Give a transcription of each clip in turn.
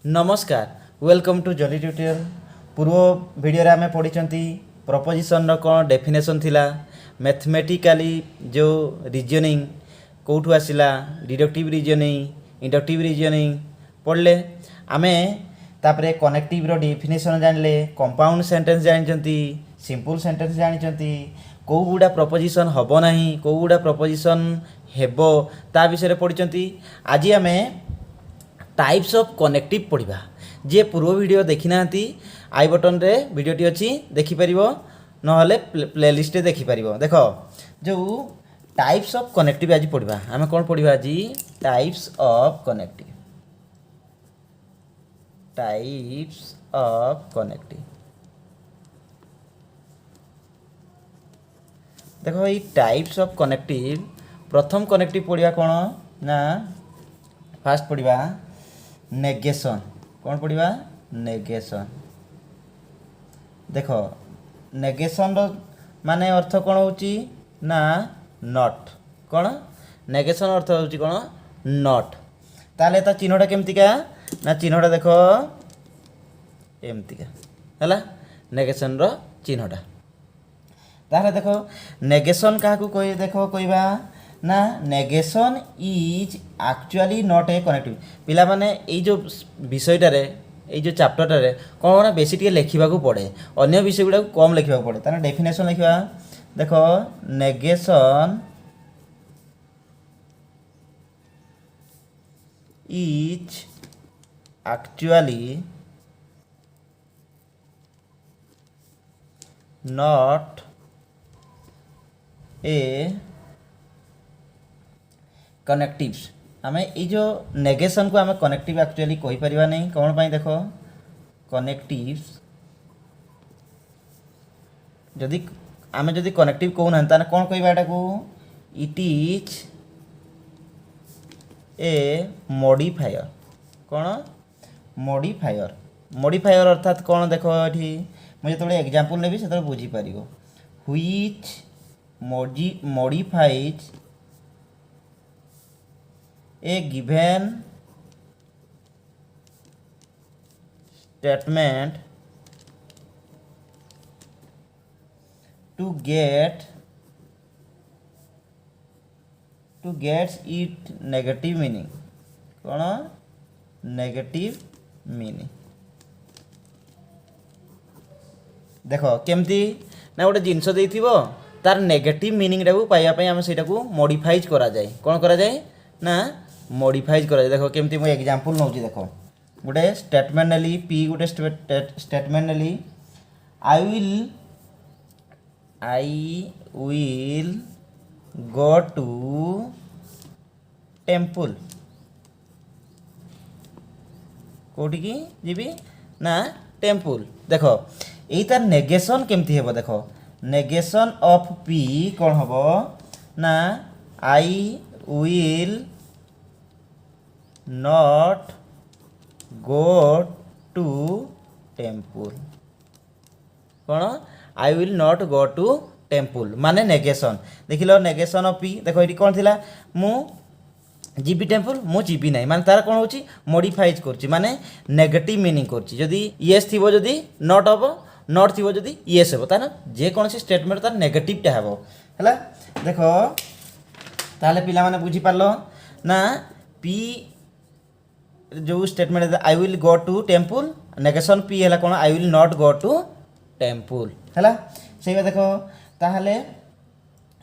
नमस्कार welcome to जली tutorial. पूर्व वीडियो रे आमे पढ़ी प्रपोजिशन कौन डेफिनेशन थिला, मैथमेटिकली जो रीजनिंग कौटू आसला, डिडक्टिव रीजनिंग इंडक्टिव रीजनिंग पढ़ले आमे तापरे कनेक्टिव रो डेफिनेशन जानले, कंपाउंड सेंटेंस जानचंती, सिंपल सेंटेंस जानचंती, कौ गुडा प्रपोजिशन हबो नाही, कौ गुडा प्रपोजिशन हेबो ता विषय पढ़ी। आज आमे टाइप्स ऑफ कनेक्टिव पढ़ा। जे पूर्व वीडियो देखी ना आई बटन रे वीडियोटी अच्छी देखिपर ना प्लेलिस्ट देखिपर। देख जो टाइप्स ऑफ कनेक्टिव आज पढ़ा, आम कौन पढ़ा आज? Types of connective. Types of connective देखो ये टाइप्स ऑफ कनेक्टिव प्रथम कनेक्टिव पढ़ा कौन ना, फास्ट पढ़ा नेगेशन। कौन पढ़ा? नेगेशन। देख नेगेशन रो माने अर्थ कौन होची ना नॉट। कौन नेगेशन अर्थ होची कौन? नॉट। ताले ता चिन्हटा केमतिका ना, चिन्हटा देख एमतिका हैला नेगेशन रो चिन्हटा। ताले देखो नेगेशन काहाकू कोई देखो कहबा ना, negation is actually not a connective. पिला माने ए जो विषयटारे ए जो चैप्टरटारे कौन ना बेसी टिके लिखा पड़े, अन्य विषय गुड़ा कम लिखा पड़े। तार डेफिनेशन लिखा देखो, negation is actually not a connectives. आमे ये जो नेगेशन को आमे कनेक्टिव एक्चुअली कहि परिबा नहीं। कौन पाई? देखो कनेक्टिव्स जदि आमे जदि कनेक्टिव कहू ना ताने कौन कहबा एटा को? It is a modifier. कौन? मॉडिफायर। मॉडिफायर अर्थात कौन? देखो एठी मुझे तो एग्जांपल नेबी से बुझी पारिबो। Which modifies a given statement to get it negative meaning। कौन? Negative meaning. देख केमती ना गोटे जिनस देथिबो तार नेगेटिव मीनिंग टाकू पाइबा पई आमे सेटा को मॉडिफाइज करा जाए। कौन करा जाए ना? मॉडिफाइज करा जाए। देखो केमती मु एग्जांपल नौची। देखो गोटे स्टेटमेंट नेली, पी गोटे स्टेटमेंट नेली, I will go to temple. कोठी की जीबी ना? टेम्पल। देखो यही तार नेगेशन केमती हेबो? देखो नेगेशन ऑफ पी कौन हेबो ना, I will not go to temple. कौन? I will not go to temple माने नेगेशन। देख लो नेगेशन ऑफ पी। देखो ये कौन थिला? मु जीबी टेम्पल, मु जीबी नहीं माने तार कौन होची? मॉडिफाइज करची माने नेगेटिव मीनिंग करची। जदी यस थिबो, जदी नॉट हबो, नॉट थिबो जदी यस हबो, ताना जे कोनसी स्टेटमेंट तार नेगेटिव टा हबो। हैला देखो ताले पिला माने बुझी पारलो ना, पी जो statement I will go to temple, negation P है कौन? I will not go to temple. है से देखो ताहले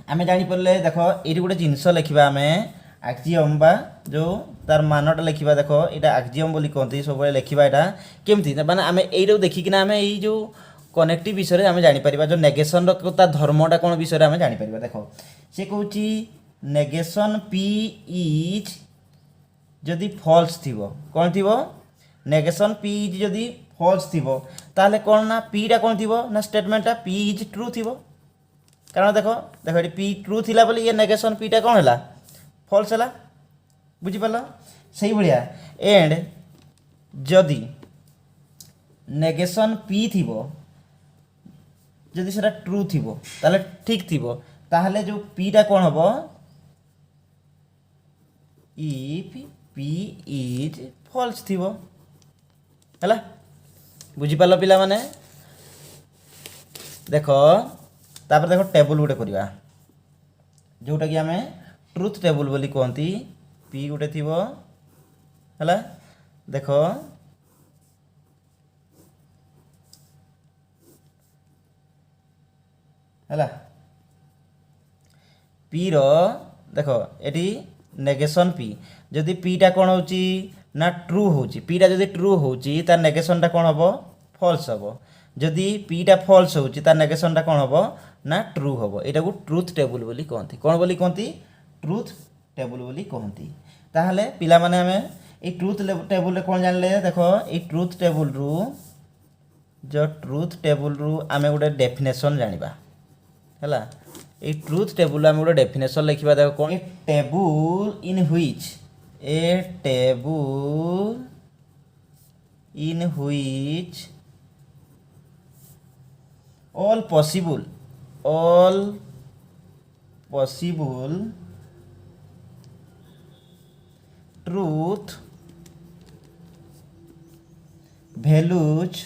आमे जानी पड़ले। देखो ये गोटे जिनस लिखा आम एक्जियम बा जो तार मानटा लिखा। देखो यहाँ एक्जियम बोली कहते सब लिखा। यहाँ केमती माने आम यू देखिकिना आम ये जो कनेक्टिव विषय आम जापर जो नेगेशन तार धर्मटा कौन विषय आम जापर। देखो सी कौच नेगेशन पी इज जदि फॉल्स थिबो, कौन थिबो? नेगेशन पी इज जदि फॉल्स थिबो ताले कौन ना, पीटा कौन थिबो ना, स्टेटमेंटा पी इज ट्रू थिबो। कारण देखो देखो ये पी ट्रू थिला बोली ये नेगेशन पीटा कौन हैला? फॉल्स हैला। बुझी पालो? सही बढ़िया। एंड जदि नेगेशन पी थिबो जदि सेटा ट्रू थिबो ताले ठीक थिबो, ताहले जो पीटा कौन हबो? इफ P is false थिबो। है बुझीपार पिला माने देख तापर देख टेबुल गोटे करवा जोटा कि आम ट्रुथ टेबुल बोली कहती पी गोटे थी है देख है पी रो देख ये नेगेशन पी जदि पीटा कौन हो ना ट्रू होची पीटा जदि ट्रू होची तार नेगेशनटा कौन हम फॉल्स हम जदि पीटा फॉल्स होची तार नेगेशनटा कौन हम ना ट्रू हम एटा को ट्रुथ टेबुल बोली कहती कौन बोली कहती ट्रुथ टेबुल बोली कहती ताहले पिला माने हमें ए ट्रुथ टेबुल रे कौन जानले देख ए ट्रुथ टेबुल रु जो ट्रुथ टेबुल रु आमे गोटे डेफिनेशन जानिबा हैला ए ट्रुथ टेबुल आमे गोटे डेफिनेशन लिखिबा देख कौन a table in which a table in which all possible truth values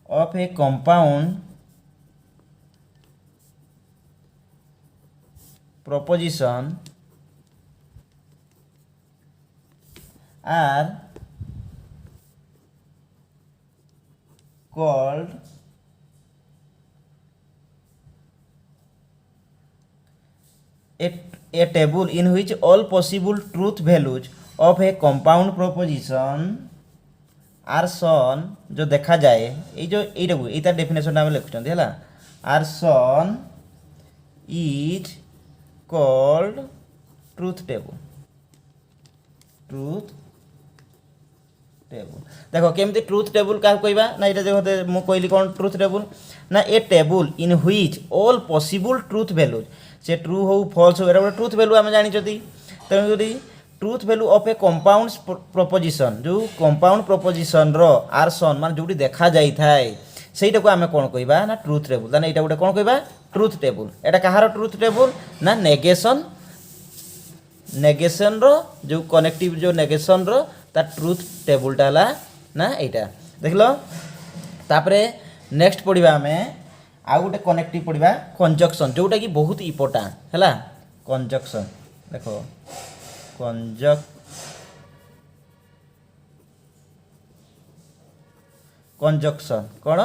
of a compound proposition are called a table in which all possible truth values of a compound proposition are shown जो देखा जाए ये जो ये definition आम लिखुं है are shown is called truth table देखो केमती ट्रुथ टेबुल क्या कहवा ना ये देखो मुझे कहली कौन ट्रुथ टेबुल ना a table in which all possible truth values से ट्रू हो फॉल्स हो गोटे ट्रुथ वैल्यू आम जानी तेणुक truth value of a compound proposition जो कंपाउंड प्रपोजिशन रो आर सन मान जो देखा जाए ସେଇଟା को आम कौन कहवा ना ट्रुथ टेबुल ताने एटा गोटे कौन कहवा ट्रुथ टेबुल एटा कहार ट्रुथ टेबुल ना नेगेशन रो जो कनेक्टिव जो नेगेशन रो ता ट्रुथ टेबुलटा है ना एटा देखलो तापरे नेक्स्ट पढ़िबा आमे आउ गोटे कनेक्टिव पढ़िबा कंजक्शन जोटा कि बहुत इंपोर्टेंट हैला कंजक्शन देखो कंजक्शन कौन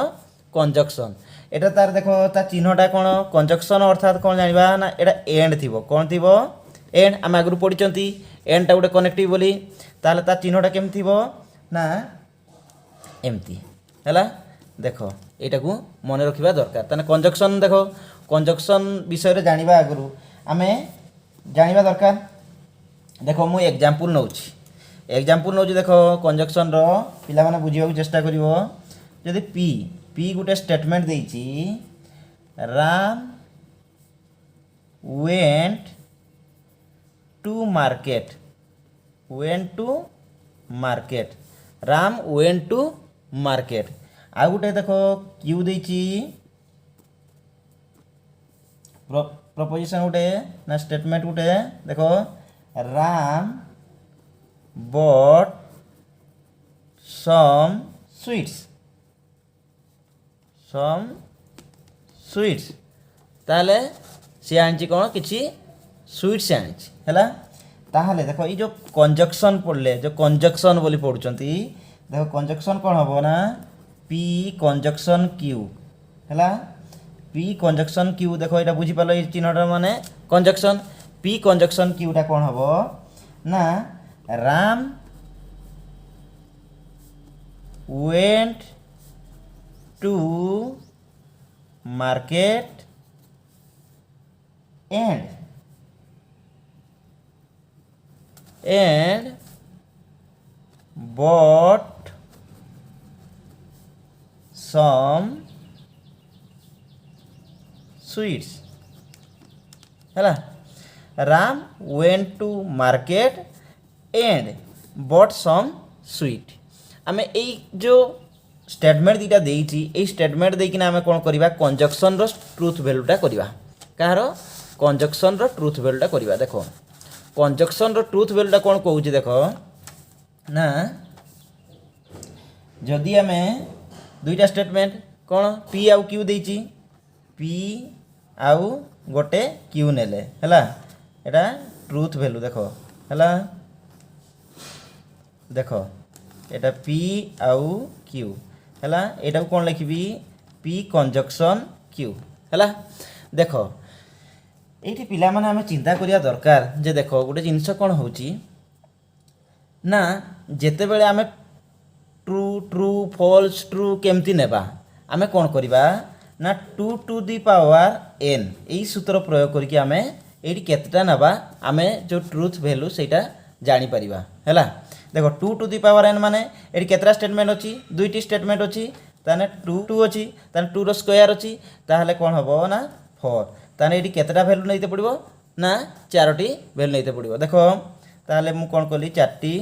कंजक्शन एटा तार देखो ता चिन्हटा कौन कंजक्शन अर्थात कौन जानिबा ना एटा एंड थिबो कौन थिबो एंड आम आगु पढ़ी एंडटा गोटे कनेक्टिव बोली ताहले ता चिन्हटा केम थिबो ना एमती हैला देखो एटा को मन रखिबा दरकार ताने कंजक्शन देखो कंजक्शन विषय रे जानिबा आगु आमे जानिबा दरकार देखो मु एग्जांपल नउची देखो कंजक्शन रो पिला माने बुझिबा चेष्टा करिवो जदि पी गोटे स्टेटमेंट देइची Ram went to market Ram went to market आ गोटे देखो क्यू देइची प्रपोजिशन गोटे ना स्टेटमेंट गोटे देखो राम bought some sweets ताहले सी आनी कौन किसी स्वीट्स आनी है ताहले देखो ये जो कंजक्शन पढ़ले जो कंजक्शन बोली पढ़ुंट देखो कंजक्शन कौन हम ना पी कंजक्शन क्यू है पी कंजक्शन क्यू देखो ये बुझीपाल ये चिन्हटा माने कंजक्शन पी कंजक्शन क्यूटा कौन हम ना Ram went to market and bought some sweets है Ram went to market and bought some sweet आमे ए जो स्टेटमेंट दीटा देइछि ए स्टेटमेंट देकिना आमे कोन करबा कंजक्शन रो ट्रुथ वैल्यूटा करबा कहार कंजक्शन रो ट्रुथ वैल्यूटा करबा देखो कंजक्शन रो ट्रुथ वैल्यूटा कोन कहउछि देखो ना जदि आम दुईटा स्टेटमेंट कौन पी आउ क्यू देची पी आउ गोटे क्यू नेले हैला एटा ट्रुथ वैल्यू देखो हैला देखो एटा पी आउ क्यू हैला एटा कौन लिखी पी कंजक्शन क्यू हैला देखो ये पिला माने आम चिंता करिया दरकार जे देखो गोटे जिनस कौन होची ना जेते बेले आम ट्रू ट्रू फॉल्स ट्रू केमती नेबा आमे कौन करिबा ना 2 टू दी पावर n यही सूत्र प्रयोग करके आमे एटी केतेटा नेबा आमे जो ट्रुथ वैल्यू सेटा जानी परिबा हैला देखो 2 टू दी पावर n माने एटी केतरा स्टेटमेंट अछि दुईटी स्टेटमेंट अछि ताने 2 2 अछि ताने 2 रो स्क्वायर अछि ताहले कोन हबो ना 4 ताने एटी केतेटा वैल्यू नैते पड़िबो ना चारोटी वैल्यू नैते पड़िबो देखो ताहले मु कोन करली चारटी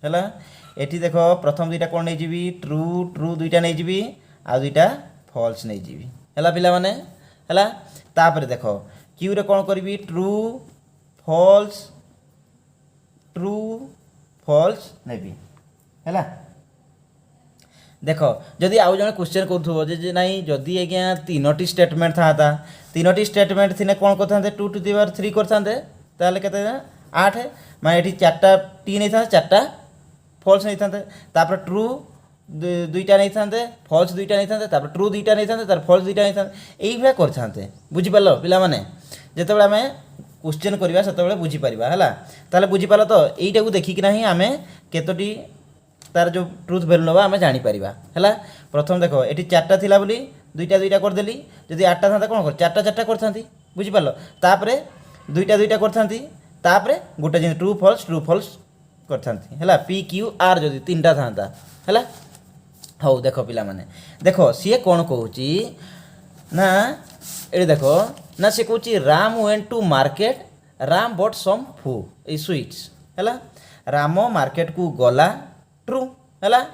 हैला एटी देखो प्रथम दुईटा कौन नहीं जीवी ट्रू ट्रू दुईटा नहीं जीवी आ दुईटा फॉल्स नहीं जीवी हैला पिला माने हैला तापर देखो क्यू रे कौन करी ट्रू फॉल्स नेबी हैला देखो जदि आउ जने क्वेश्चन करथुबो जे नहीं जदि आज्ञा तीनोटी स्टेटमेंट था तीनोटी स्टेटमेंट थिने कौन करथांते 2 टू दी पावर 3 करथांते ताले केते 8 माने एठी चारटा टी नहीं था चारटा फॉल्स नहीं थांते तापर ट्रू दुईटा नहीं थांते फॉल्स दुईटा नहीं थांते तापर ट्रू दुईटा नहीं थांते तापर फॉल्स दुईटा नहीं थांते एई भया करथांते बुझि पालो पिला माने जेतेबेले आमे क्वेश्चन करबा सेतेबेले बुझि परिबा हला ताले बुझि पालो तो एईटा को देखि कि नाही आमे केतोटी तार जो ट्रुथ वैल्यू नबा आमे जानि परिबा हला प्रथम देखो एटी चारटा थिला बोली दुईटा दुईटा कर देली जदि आठटा थांता कोन कर चारटा चारटा करथांती बुझि पालो तापरे दुईटा दुईटा करथांती तापरे गोटे जे ट्रू फॉल्स करथांती हैला पी क्यू आर जदि तीनटा थांता हैला हौ देखो पिला माने देखो सी कोन कहूची ना ए देखो ना से कहूची Ram went to market Ram bought some फू ए स्वीट्स हैला राम मार्केट को गला ट्रू हैला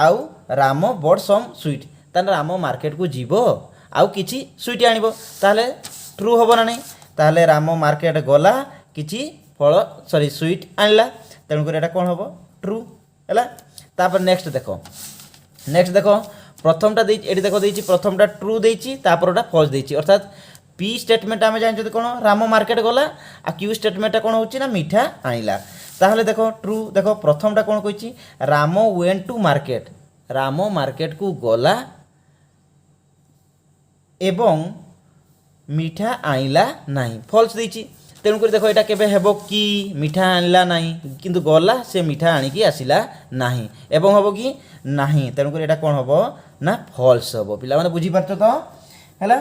आउ राम बॉट सम स्वीट ताने राम मार्केट को जीवो आउ किछि स्वीट आनिबो ताले ट्रू होबो ना नहीं ताले राम मार्केट गला किछि फल सॉरी स्वीट आनला तेणुकर एटा कौन हम ट्रू है तापर नेक्स्ट देखो प्रथमटा ये देखो देती प्रथमटा ट्रू देती तापरटा फॉल्स देती अर्थात पी स्टेटमेंट आम जानते कौन राम मार्केट गला आ क्यू स्टेटमेंट कौन हो मीठा आनिला ताहले देखो ट्रू देखो प्रथमटा कौन कही Ram went to market Ram market को गला एवं मीठा आनिला नहीं फॉल्स देती तेणुक देखो यहाँ केबे हेबो कि मीठा आनला नहीं किंतु गला से मीठा आनिकी आसिला नहीं एवं हेबो कि नहीं तेणुक यहाँ कौन हेबो ना फॉल्स हेबो पिला माने बुझी पारछो तो हैला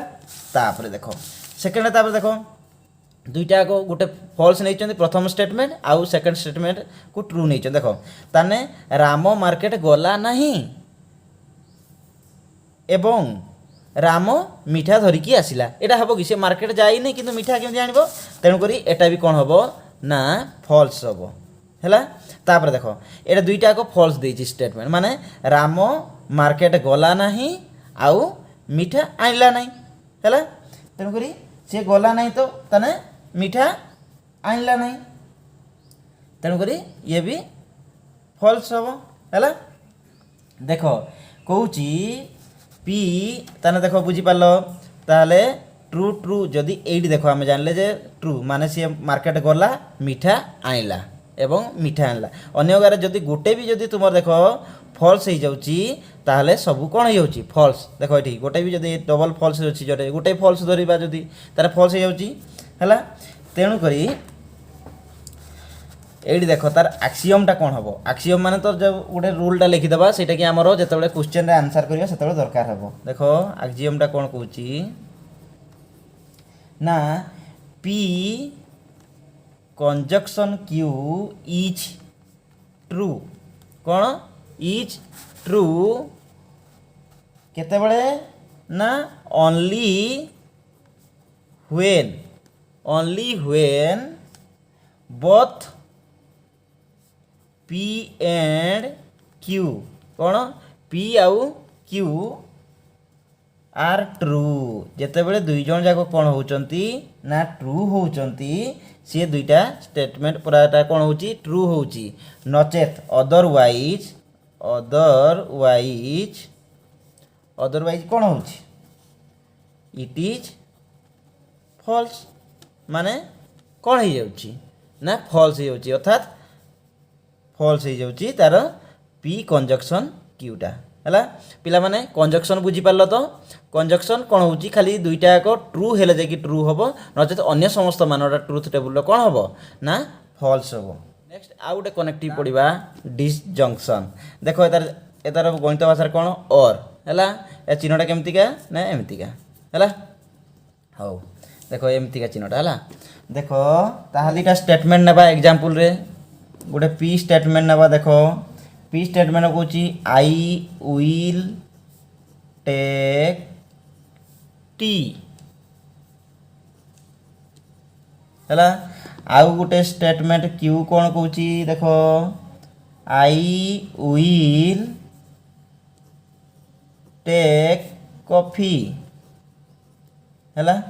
तापर देखो सेकंड तापर देखो दुईटा को गोटे फॉल्स नहीं प्रथम स्टेटमेंट आउ सेकंड स्टेटमेंट को ट्रू नहीं देखो ताने राम मार्केट गला नहीं एवं राम मीठा धरिकी आसिला एटा हबो कि से मार्केट जाई नहीं किंतु मीठा केमि जानिबो तेणुकरी एटा भी कौन हबो ना फॉल्स हबो हैला तापर देखो एटा दुईटा को फॉल्स देछि स्टेटमेंट माने राम मार्केट गला नहीं आउ मीठा आइला नहीं हैला तेणुकरी से गला नहीं तो तने मीठा आइला नहीं तेणुकरी ये भी फॉल्स हबो हैला देखो कहूची पी ताने देखो बुझी पालो ताले ट्रू ट्रू जदि एडी देखो आम जानले जे ट्रू माने सी मार्केट गला मीठा आइला एवं मीठा आनला अन्य गारे जदि गोटे भी जदि तुम देखो फॉल्स हो जाउची ताहले सब कौन हो जाउची फॉल्स देखो एठी गोटे भी जदि डबल फॉल्स अछि जदि गोटे फॉल्स धरिबा जदि तारे फॉल्स हो जाउची हैला तेणु करी एडी देखो तार एक्सियमटा कौन हम एक्सियम माने तो जब गोटे रूलटा लिखिदेबा सेटा कि आमर जिते क्वेश्चन रे आंसर करिया सेते दरकार हम देखो एक्सियमटा कौन कहूची ना P conjunction Q is true कौन इज ट्रू केतेबेले ना only when both P and Q कौन पी आउ क्यू आर ट्रू जेतेबेले दुई जन जाक कौन होउचंती ना ट्रू होउचंती सी दुईटा स्टेटमेंट पूराटा कौन होउची ट्रू होउची नचेत अदरवाइज कौन होउची इट इज फॉल्स माने कौन हो जाउची ना फॉल्स हो जाउची अर्थात फॉल्स हो जाउची तार पी कंजक्शन क्यूटा है पिला माने कंजक्शन बुझी पारल तो कंजक्शन कौन होउची खाली दुईटा एक ट्रू हेले जाकि ट्रू हम नचेत अन्य समस्त मानटा ट्रुथ टेबुल कौन हम ना फॉल्स हम नेक्स्ट आउ गोटे कनेक्टिव पढ़ा डिसजंक्शन देख एतार गणित भाषा कौन और है चिन्हटा केमतिका ना एमतिका है हौ देख एमतिका चिन्हटा है देख ताहलीटा स्टेटमेंट नेबा एग्जांपल रे गोटे पी स्टेटमेंट नेबा देख पी स्टेटमेंट कौन आई विल टेक टी है आउ गोटे स्टेटमेंट क्यू कौन कौन देख आई विल टेक कॉफी है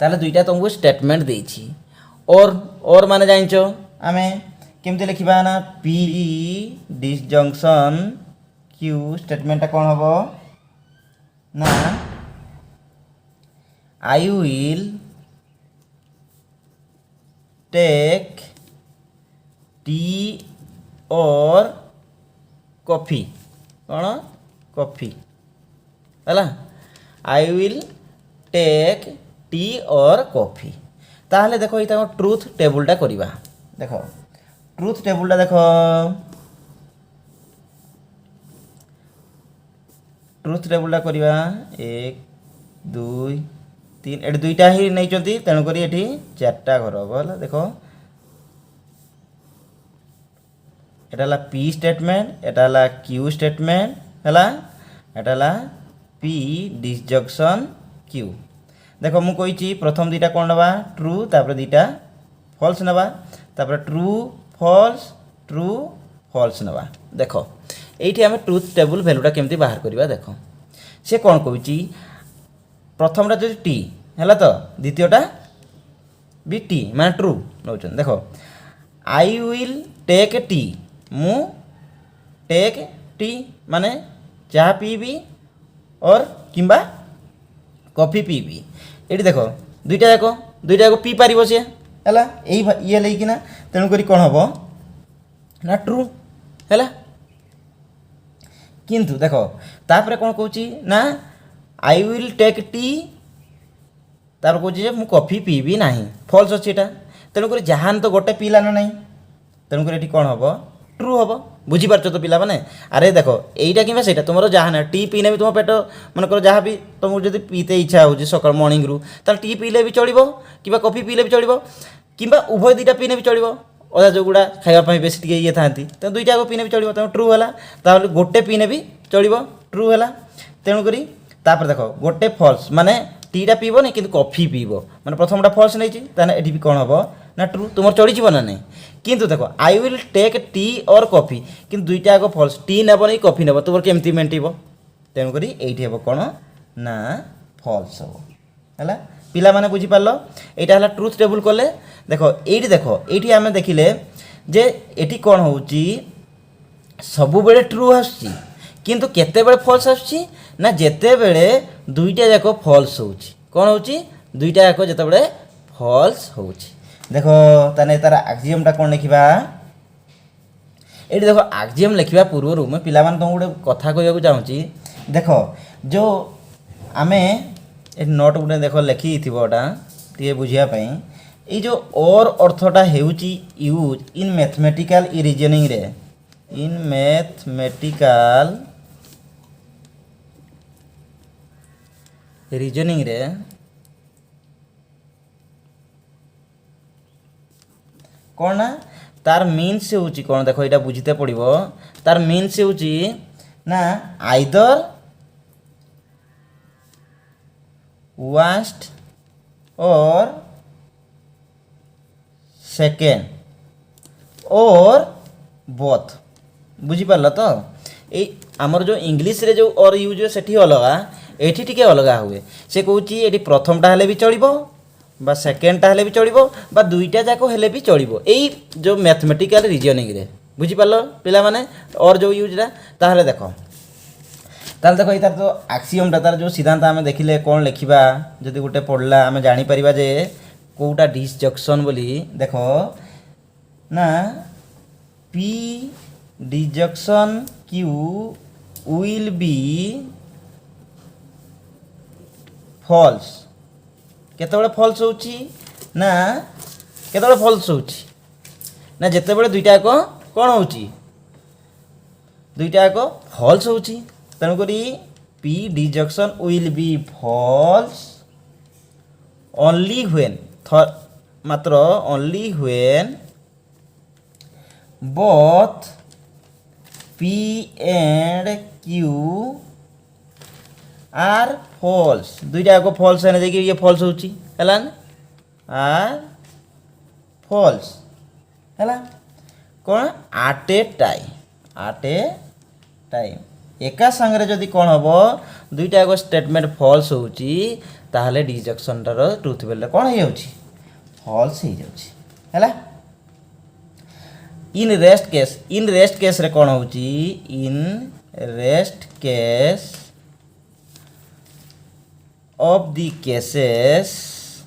ताले दुईटा तुमको स्टेटमेंट देछि और माने जानिच आमे केमते लिखिबा ना पी डिसजंक्शन क्यू स्टेटमेंट कौन हबो ना आई विल टेक टी और कॉफी कौन कॉफी है आई विल टेक टी और कॉफी ताहले देखो ये ट्रुथ टेबुलटा करिबा देख ट्रुथ टेबुलटा देख ट्रुथ टेबुलटा करिबा 1 2 3 एटी दुईटा ही नहीं तेणुक ये चार्टा घर हम है देख एटा पी स्टेटमेंट एटा क्यू स्टेटमेंट है एटा पी डिसजंक्शन क्यू देख मु कही प्रथम दुईटा कौन नवा ट्रू तापर दुईटा फॉल्स नवा तापर ट्रू फॉल्स नवा देख ये आम ट्रुथ टेबुल भैल्यूटा केमती बाहर करवा देख से कौन कहूँ प्रथमटा जो टी है तो द्वितीयटा भी टी माने ट्रू नौ देख आई विल टेक टी मु टेक टी माने चाह पीबी और किंबा कॉफी पीबी ये देख दुईटा जाक पी पार सी है ये लेकिन तेणुक कौन हम ना ट्रू है किंतु देख तापर कौन कहूँ ना आई विल टेक टी तार कहूँ मु कॉफी पीबी ना फॉल्स अच्छी यहाँ तेणुक जहान तो गोटे पीला ना नहीं तेणुक ये कौन हम ट्रू हम बुझीपार तो पिला माने अरे देख यहीटा कि से तुम जहाँ ना टी पीने भी तुम पेट मनकर जहाँ भी तुमको जब पीते इच्छा हो सकाल मॉर्निंग रू ताल टी पीले भी चलो कि कॉफी पीले भी चलो कि उभय दुईटा पीने भी चलो अदा जो गुड़ा खावाई बेस ये था तो दुईटा पीने भी चलो तुम ट्रू है गोटे पीने भी चलो ट्रू है तेणुक देख गोटे फॉल्स माने टीटा पीबनी कि कॉफी पीब मैंने प्रथमटा फॉल्स नहीं ये भी कौन हम ना ट्रू तुम चढ़ीज ना नहीं किंतु देख आई विल टेक टी और कॉफी कि दुईटा आग फॉल्स टी नेब नहीं कॉफी नेब तुम केमती मेंटेब तेणुक ये हम कौन ना फॉल्स हम है पिला माने बुझीपार यहाँ है ट्रुथ टेबुल कले देख ये आम देखिले जे ये कौन हो सबु बेले ट्रू आसुची किंतु केते बेले फॉल्स आसुची ना जेते बेले दुईटा जाक फॉल्स होउची कौन होउची दुईटा जाक जेते बेले फॉल्स होउची देख ताने तार आक्सियमटा कौन लिखा ये देख आक्सियम लिखा पूर्व मैं पिला तुमको गोटे कथा कहूँ चाहूँगी देख जो आमे नोट गोटे देख लिखी टे बुझापी ये जो और अर्थटा होउची यूज इन मैथमेटिकल रीजनिंग रे इन मैथमेटिकल रीजनिंग रे कौन ना तार मीन्स होउची कौन देख यहाँ बुझीते पड़ो तार मीन्स होउची ना आइदर वर्स्ट और सेकेंड और बोथ बुझीपार तो आमर जो इंग्लिश रे जो और यूज हुए सेठी अलगा एठी टिके अलगा हुए से कहूँ ये प्रथमटा हेले भी चलिबो बा सेकेंडटा हेले भी चलिबो बा दुईटा जाक हेले भी चलिबो एई जो मैथमेटिकल रीजनिंग रे बुझी पारलो पिला माने और जो यूजरा ताहले देखो ताल देखो ये जो आक्सीयमटा तार जो सिद्धांत आम देखिले कौन लिखा जदि गोटे पढ़ला आम जापर जे कौटा डिसजंक्शन बोली देखो ना P disjunction Q will be false केतबेले फॉल्स होची ना केतबेले फॉल्स होची ना जेतेबेले दुईटा को कौन होची दुईटा को फॉल्स होची तेणुक P disjunction will be false only when मात्र only when both P and Q are false दुईटा को फॉल्स है देखिए ये फॉल्स होची है आर फॉल्स है कौन आट ए टाइम एका संगे जदि कौन हम दुईटा को स्टेटमेंट फॉल्स होची ताहले डिसजंक्शनटार ट्रुथ वैल्यू कौन हो जाउची फॉल्स हो जाउची हैला इन रेस्ट केस रे कौन होची in rest case of the cases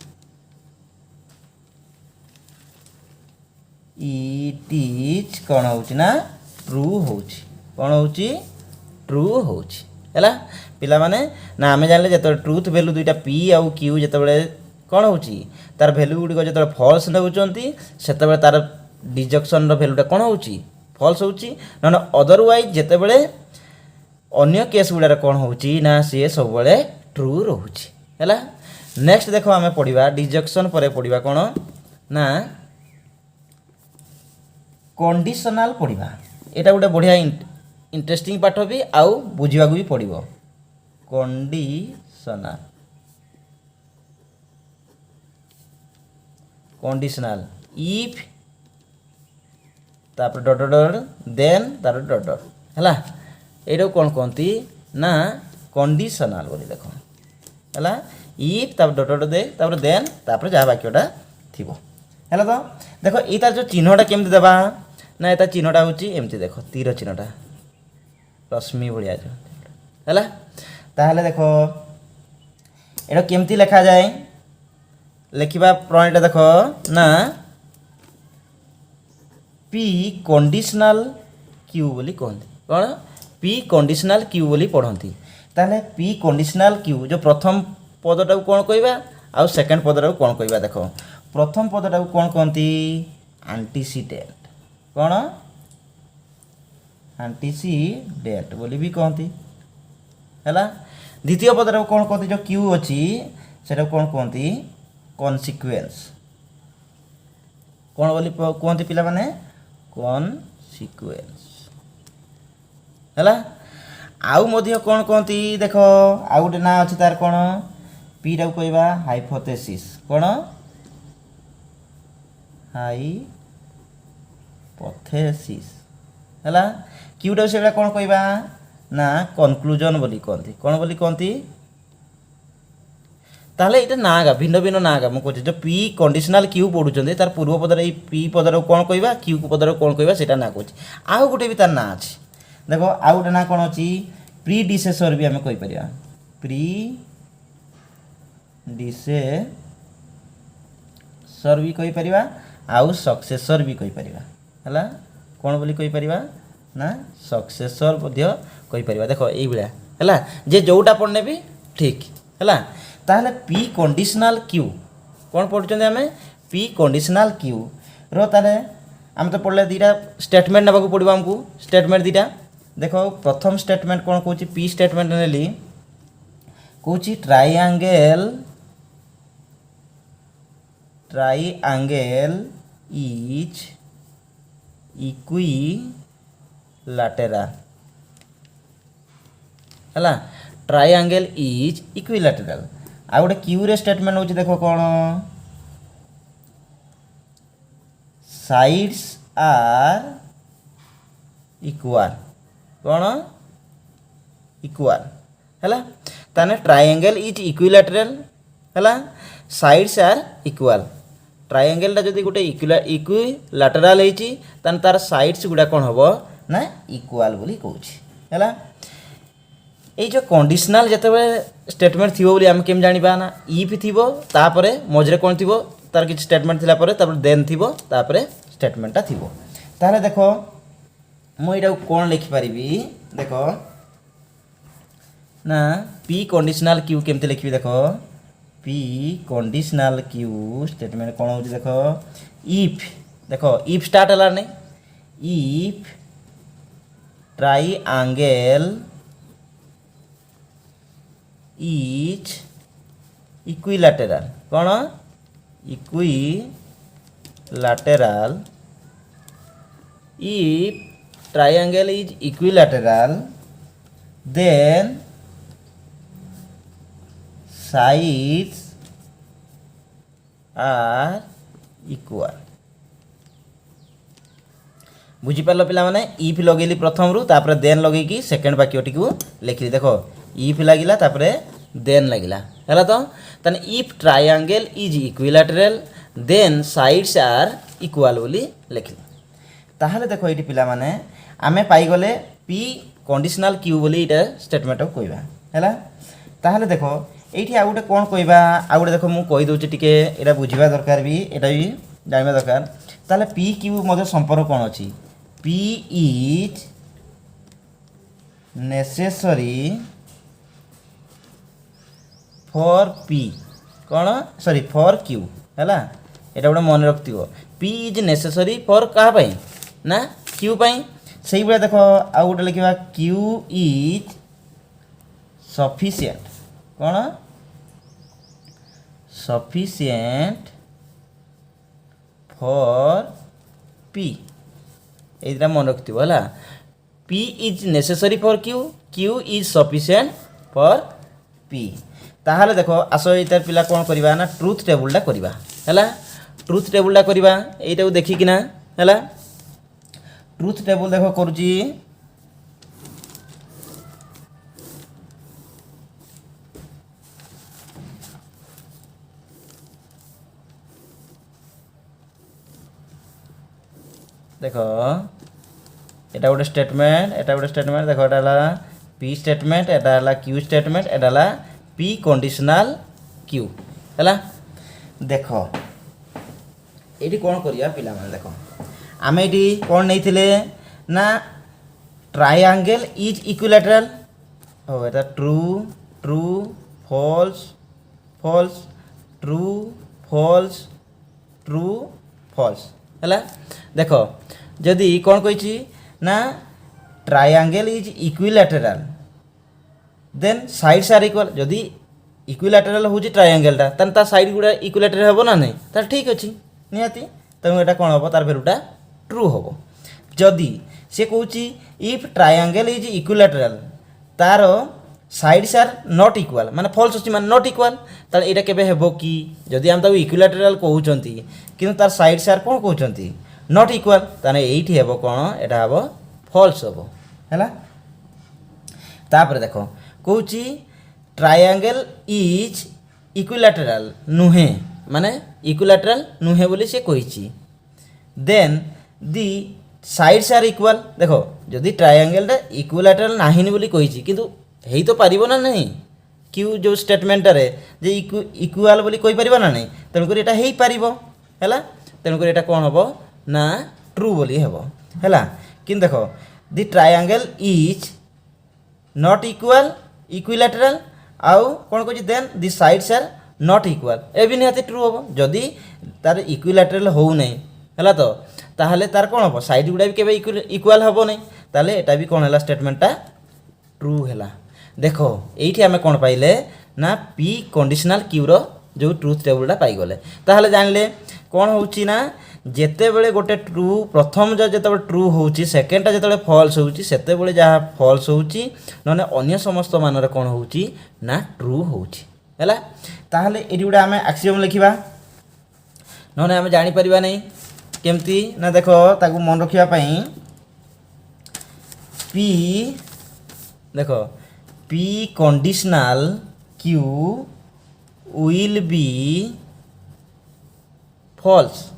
it is कौन होची ना ट्रू होची कौन होची ट्रू होची हैला पिला माने ना आमे जानले जत ट्रुथ वैल्यू दुईटा पी आउ क्यू जतबेले कौन होची तार वैल्यू गुडी को जतबेले फॉल्स नउचंती सेतबेले तार डिसजंक्शन रो वैल्यूटा कौन होची फॉल्स होची न अदरवाइज जतबेले अन्य केस गुडार कौन होची ना से सब बेले ट्रू रोची है नेक्स्ट देखो आम पढ़ा डिसजंक्शन पर पढ़ा कौन ना कंडीशनल पढ़ा यहाँ गोटे बढ़िया इंटरेस्टिंग पाठ भी आउ बुझा भी पड़ो कंडीशनल इफ तापर डॉट डॉट देन तार डॉट डॉट है ये कौन कहती ना कंडीशनल बोली देखो है इफ तापर डॉट डॉट दे तापर देन तापर जहाँ वाक्यटा थी है तो देखो ये तार जो चिन्हटा केमती देवा ना ये चिन्हटा हूँ एमती देखो तीर चिन्हटा रश्मि भाया जो है ताहले देखो ये केमती लिखा जाए लिखा प्रणालीटा देखो ना पी कंडीशनल क्यू बोली कहते कौन पी कंडीशनल क्यू बोली पढ़ती ताहले पी कंडीशनल क्यू जो प्रथम पदटा कौन कहवा आउ सेकेंड पदटा कौन कहवा देखो प्रथम पदटा कौन कहती एंटीसीडेंट कौन एंटीसीडेंट बोली भी कहती है द्वितीय पदटा कौन कहती जो क्यू अच्छी से कौन कहती कॉन्सिक्वेंस कौन बोली कहती पिला माने कॉन्सिक्वेंस है आउ मध्य कौन कहती देखो आउ गोटे ना अच्छी तार कौन पी टा कहवा हाइपोथेसिस कौन हाइपोथेसिस है क्यूटा से कौन कहवा ना कनक्लूजन बोली कहती कौन बोली कहती ताहले ये ना गा भिन्न भिन्न ना गा मुझे जो पी कंडीशनल क्यू पढ़ुं तार पूर्व पदर ये पी पदर कौन कहवा क्यू पदर कौन कहवा से ना कहूँ आउ गोटे भी तार ना अच्छी देखो आउ गोटे ना कौन अच्छी प्रीडिसेसर भी आम कहीपर प्रीडिसेसर भी कहीपर आउ सक्सेसर भी कहीपर है कौन बोली कहीपर ना सक्सेसर कहीपर देखो ये भाया है जे जोटा पढ़ने भी ठीक है ताहले पी कंडीशनल क्यू कौन पढ़ुं आम पी कंडीशनल क्यू रो ताले आम तो पढ़ले दीटा स्टेटमेंट नाक पड़ो आमको स्टेटमेंट दीटा देखो प्रथम स्टेटमेंट कौन कौन पी स्टेटमेंट नेली कौच ट्राइएंगल इज इक्विलैटरल है ट्राइएंगल इज इक्विलैटरल आ गोटे क्यू रे स्टेटमेंट हो देखो कौन साइड्स आर इक्वल कौन इक्वाल है ताने ट्रायंगल इज इक्विलैटरल है साइड्स आर इक्वाल ट्रायंगलटा जदि गोटे इक्विलैटरल होती तार साइड्स गुड़ा कौन हम ना इक्वाल बोली कहूँ है ये जो कंडीशनल जिते स्टेटमेंट थी बोली आम केम जाना ना इफ थी तापर मझे कौन थी तार किसी स्टेटमेंट थी देन थी स्टेटमेंटा थी ताहले देख मुझे कौन लिखिपारि देख ना पी कंडीशनल क्यू केमती लिखी देख पी कंडीशनल क्यू स्टेटमेंट कौन हो देख इफ देख इफ स्टार्ट है नहीं इफ ट्रायंगल इज इक्विलैटरल कौन equilateral if triangle is equilateral then sides are equal बुझीपार पिला माने इफ लगेली प्रथम रू तापर देन लगेगी सेकेंड वाक्यटी को लिखली देख इफ लगिला तापर देन लगिला है तो तने if triangle is equilateral then sides are equal बोली लिखली ताहले देखो ये पिला माने आमे पाइगले पी कंडीशनल क्यू बोली ये स्टेटमेंट कहवा है ताहले देखो ये आउ गोटे कौन कहवा आउ गोटे देख मुझे कहीदे टिके यहाँ बुझा दरकार भी यहाँ भी जानवा दरकार ताहले पी क्यू मध्य संपर्क कौन अच्छी P is necessary for P कौन सॉरी फॉर क्यू है यहाँ गोटे मन रखी पी इज नेसेसरी फॉर क्या ना क्यू पाई से भाई देख आउ गोटे लिखा क्यू इज सफिशिएंट कौन सफिशिएंट फॉर पी ये मन रखी है P is necessary for Q Q is sufficient for P ताहले देखो आस ये पिला कौन करवा ना ट्रुथ टेबुलटा करवा है ट्रुथ टेबुलटा करवा यू देखिकिना है ट्रुथ टेबुल देख करुची देख एटा गोटे स्टेटमेंट देख एटा पी स्टेटमेंट एटा क्यू स्टेटमेंट एटा पी कंडीशनल क्यू है देख ये कौन करिया पिला माने देख आम ये कौन नहीं ना ट्रायंगल इज इक्विलैटरल ओ एटा true true false false true false true false है देख जदि कौन कही ना triangle is equilateral then sides are equal जदि इक्विलैटरल हूँ ट्रायंगलटा तार साइड गुड़ा इक्विलैटरल हम ना नहीं तार ठीक अच्छे निहाती तेणु यहाँ कौन हम तार भैल्यूटा ट्रू हम जदि से कौच इफ ट्रायंगल इज इक्विलैटरल तार साइड्स आर नॉट इक्वल माने फॉल्स अच्छी माने नॉट इक्वल तार यहाँ केबे हेबो कि जदि हम ताको इक्विलैटरल कहउचंती किंतु तार साइड्स आर कौन कहउचंती नॉट इक्वल ताने एठी हेबो कौन एटा हेबो फॉल्स हेबो हैला तापर देखो कौची ट्रायंगल इज इक्विलैटरल नुहे माने इक्विलैटरल नुहे बोली से कहिची then the sides are equal देखो जदि ट्रायंगलटा इक्विलैटरल नाही बोली कहिची किंतु हेई तो पारिबो ना नहीं क्यू जो स्टेटमेंट रे जे इक्वल बोली कहि पारिबो ना नहीं तेणुकर एटा हेई पारिबो हैला तेणुकर एटा कौन हेबो ना ट्रू बोली हेबो हैला किंतु देखो the triangle is not equal equilateral आउ कौन कहि then the sides are not equal ए भी निहाती ट्रू हेबो जदि तार इक्विलैटरल हो नहीं हैला तो ताहले तार कौन हम साइड गुड़ा भी केबे इक्वल हम नहीं ताहले एटा भी कौन है स्टेटमेंटा ट्रू है देखो ये आम कौन पाइले ना पी कंडीशनल क्यूर जो ट्रुथ टेबुलटा पाइगले ताहले जानले कौन होची ना जेते बेले गोटे ट्रू प्रथम जो जेते ट्रू होची सेकेंडटा जेते फॉल्स होची सेते बेले जहाँ फॉल्स होची नने अन्य समस्त मानरे कौन होची ना ट्रू होची हैला ताहले एटी गुडा आम एक्सियम लिखिबा नने आम जानि परिबा नहीं केमती ना देखो ताकू मन रखिया पई पी देखो P conditional Q will be false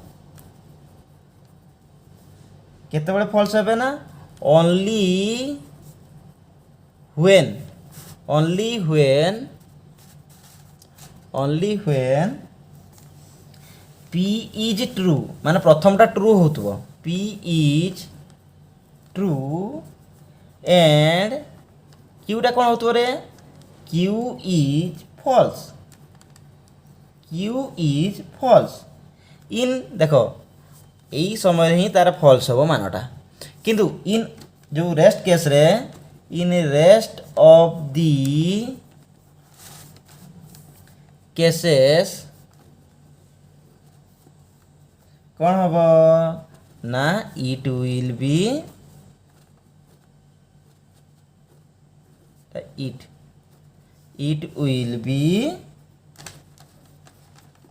केतेबेले फॉल्स हेबे ना only when P is true माने प्रथमटा ट्रू होतबो P is true and Q टा कोन होतबो रे Q is false इन देखो यही समय ही तार फॉल्स हम मानटा किंतु इन जो रेस्ट केस रे in rest of the cases कौन हम ना it will be it will be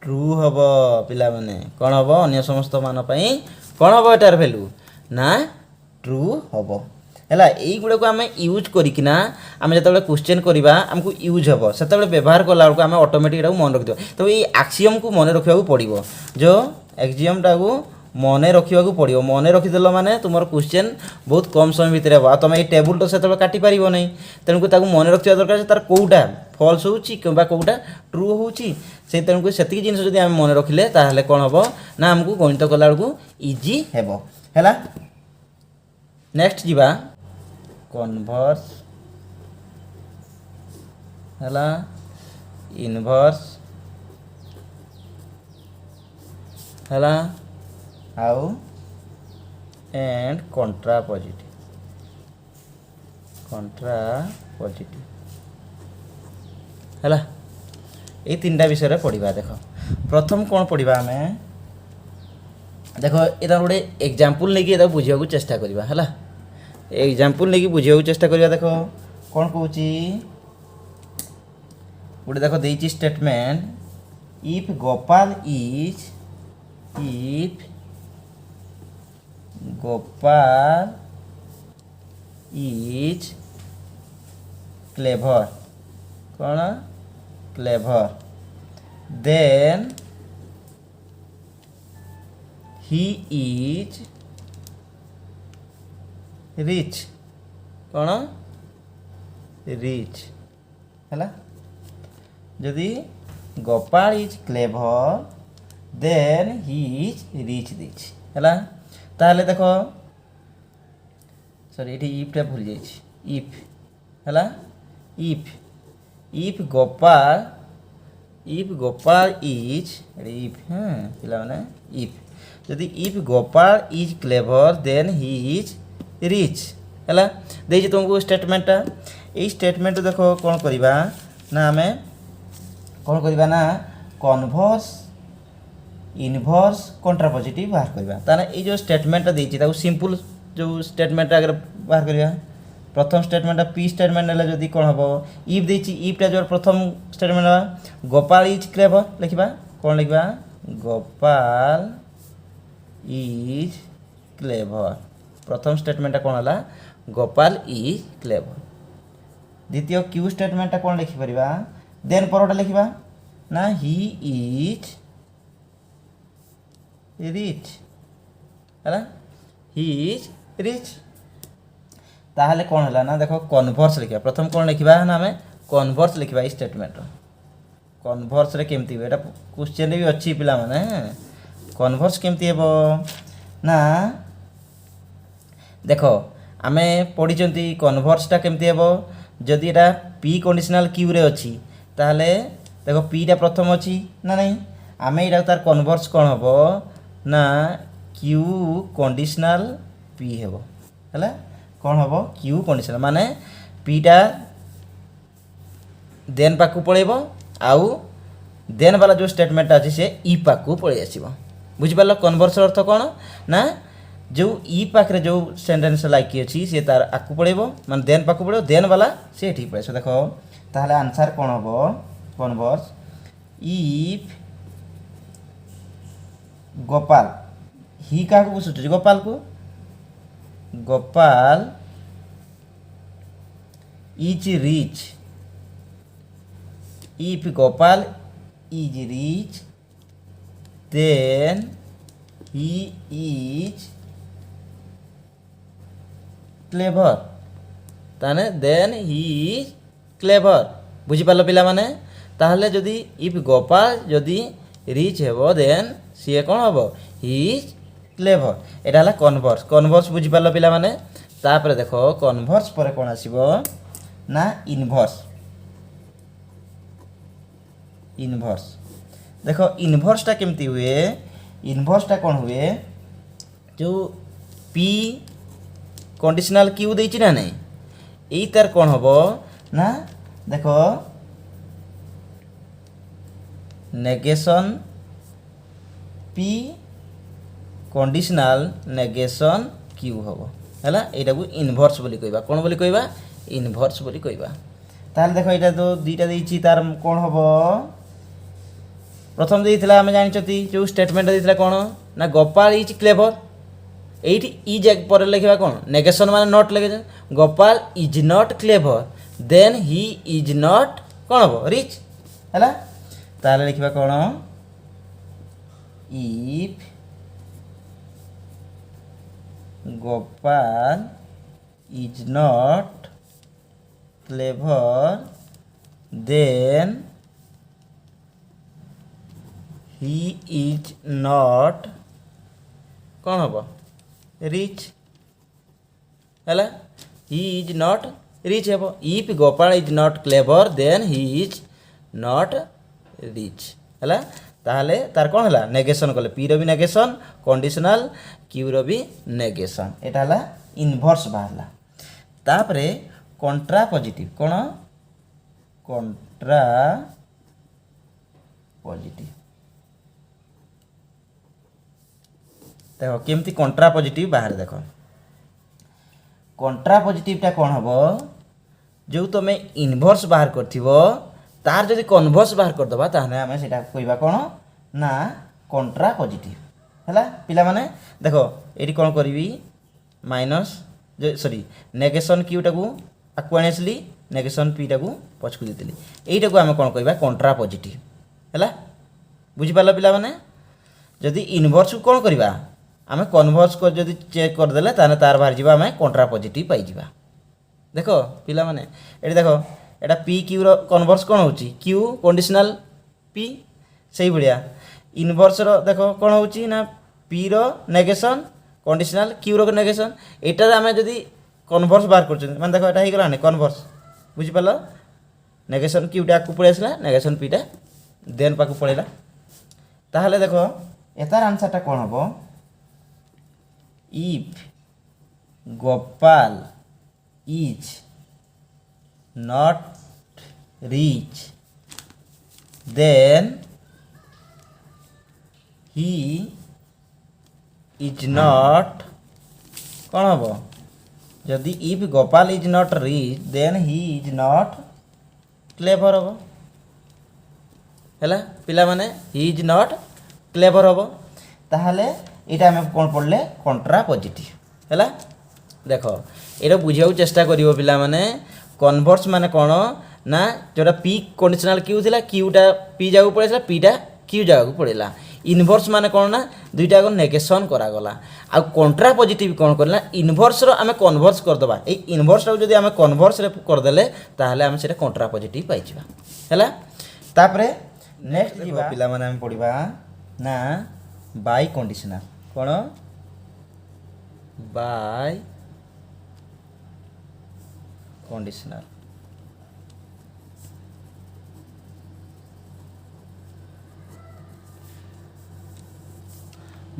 true हम पिला माने कौन हम अन्य समस्त मान पाई कौन हम एटार वैल्यू ना ट्रू हम है यही गुड़ा को आम यूज करना आम जो क्वेश्चन करवा आमको यूज हम से व्यवहार कला बेलू आम ऑटोमेटिक मन रखिद तो ये आक्सीयम को मन रखा पड़ो जो एक्सीयमटा को मन रखा पड़ो मन रखिदेल माने तुम क्वेश्चन बहुत कम समय भितर हम तुम ये टेबुल तो से काटि पार नहीं तेणुक मन रखा दरकार तार कौटा फॉल्स होगा कौटा ट्रू होची से तेणुक से जिन जब आम मन रखिले ताहले कौन हम ना आमको गणित कला बेलू इजी है। नेक्स्ट जीवा कन्वर्स है इनवर्स है आउ एंड कंट्रापोजिटिव है ये तीनटा विषय पढ़ा देख प्रथम कौन पढ़ा आम देख यहाँ गोटे एग्जाम्पल नहीं कि बुझा चेष्टा करवा है एग्जाम्पल नहीं बुझा चेष्टा करवा देख कौन कौन गोटे देख देती statement if Gopal is clever कौन clever then he is rich कौन रिच है जदि Gopal is clever then he is rich दिच है ताहले देख सॉरी ये इफ्टा भूल जाइए इफ है इफ गोपाल इज इफ हाँ पिला माने इफ जदि if Gopal is clever then he is rich है देखिए तुमको स्टेटमेंटा ये स्टेटमेंट देख कौन करवा ना आम कौन करवा ना कन्वर्स इनवर्स कंट्रापोजिटिव बाहर करवा ताने ये जो स्टेटमेंटा देती सिंपल जो स्टेटमेंट आगे बाहर करवा प्रथम स्टेटमेंट पी स्टेटमेंट ना जदि कौन हम इफ देती इफ्टा जो प्रथम स्टेटमेंट गोपाल इज क्लेवर लिखा कौन लिखा गोपाल इज क्लेवर प्रथम स्टेटमेंट कौन है गोपाल इज क्लेवर द्वितीय क्यू स्टेटमेंट कौन लिखिपर देन परटा लिखा ना ही इज रिच है ही इज रिच ताहले कौन है ना देखो कन्वर्स लिखा प्रथम कौन लिखा ना आम कन्वर्स लिखा स्टेटमेंट कन्वर्स रे केमती एटा क्वेश्चन भी अच्छी पिला माने कन्वर्स केमती हेबो ना देखो आमे पढ़ी कन्वर्सटा केमती हेबो जदि एटा पी कंडीशनल क्यू रे अच्छी ताहले देखो पीटा प्रथम अच्छी ना नहीं आमे एटा तार कन्वर्स कौन हेबो ना क्यू कंडीशनल पी हेबो है कौन हेबो क्यू कंडीशनल माने पीटा देन पाकू पळेबो आउ देन वाला जो स्टेटमेंट अच्छी से ई पाकू पळै आसीबो बुझिपारल कन्वर्स अर्थ कौन ना जो ई पाखे जो सेंटेंस लाइक अच्छी सी तार आकू पळेबो माने देन पाकू पळेबो देन वाला से एठी पळै सो देखो ताहले आंसर कौन हेबो कन्वर्स इफ गोपाल ही क्या बुझुछ गोपाल को Gopal is rich, if Gopal is rich, then he is clever, ताने then he is clever बुझिपाल पिला माने ताहले जदि if गोपाल जदि रिच हेबो then सी कौन हेबो he is clever एटा हला कन्वर्स कन्वर्स बुझिपाल पिला माने तापर देखो कन्वर्स पर कौन आसीबो ना इनवर्स इनवर्स देखो इनवर्सटा केमती हुए इनवर्सटा कौन हुए जो पी कंडीशनल क्यू देछि ना नहीं एई तार कौन हबो ना देखो negation P conditional negation Q हबो हैला एटा को इनवर्स बोली कहबा कोन बोली कहबा इनवर्स बोली कहबा ताहले देखो एटा तो दुईटा देछि तार कोन हबो प्रथम देइथिला हम जानिचती जो स्टेटमेंट देइथिला कोन ना गोपाल इज क्लेवर एइट इज एक पर लिखबा कोन नेगेशन माने नॉट लगे Gopal is not clever then he is not कोन हबो रिच हैला ताहले लिखबा कोन if Gopal is not clever then he is not कौन हम रिच है he is not rich हम if Gopal is not clever then he is not rich है ताहले तार कौन है नेगेशन कले पी री नेगेशन कंडीशनल क्यू री नेगेशन एटा है इनवर्स बाहरला तापरे कंट्रा पॉजिटिव कौन कंट्रा पॉजिटिव देखो केमती कंट्रा पॉजिटिव बाहर देखो कंट्रा पॉजिटिवटा कौन हम जो तुम इनवर्स बाहर करथिबो तार जदि कन्वर्स बाहर करदबा ताहले आमे सेटा कहबा कोन ना कंट्रा पॉजिटिव हैला पिला माने देखो एटी कोन करबी माइनस सॉरी नेगेशन क्यू टाकू आक्वानेसली नेगेशन पी टाकू पछकु देतली एटा को आमे कोन कहबा कंट्रा पॉजिटिव हैला बुझि पाला पिला माने जदि इनवर्स को कोन करबा आमे कन्वर्स को जदि चेक कर देले ताने तार बाहर जीवा आमे कंट्रा पॉजिटिव पाई जीवा देखो पिला माने एटी देखो एटा पी क्यू रो कन्वर्स कोन होची क्यू कंडीशनल पी सही बढ़िया इनवर्स रो देखो कोन होची ना पी रो negation conditional Q rho negation एटा आमे जदि कन्वर्स बाहर करछन माने देखो एटा हे गला ने कन्वर्स बुझि पालो नेगेशन क्यू टा को पळेसला नेगेशन पी टा देन पाकु पळेला ताहले देखो एतार आंसरटा कोन हबो if Gopal is not rich then he is not कौन हम जदि if Gopal is not rich then he is not clever हम है पिला माने he is not clever हम ताहले एटा हम कौन पढ़ले कंट्रा पॉजिटिव है देख ये बुझा चेष्टा करियो पिला माने कन्वर्स माने कौन ना जोटा पी कंडीशनल क्यू थिला क्यूटा पी जागु पड़ेला पीटा क्यू जागु पड़ेला इनवर्स माने कौन ना दुईटा को नेगेशन करागला आ कंट्रा पॉजिटिव कौन करला इनवर्स रो आमे कन्वर्स कर दबा ए इनवर्स रो जदी आमे कन्वर्स रे कर देले ताहले आमे सेटा कंट्रा पॉजिटिव पाइ जिबा हैला तापरे नेक्स्ट जीवा पिला माने आमे पढिबा ना बाय कंडीशनल कौन बाय कंडीशनल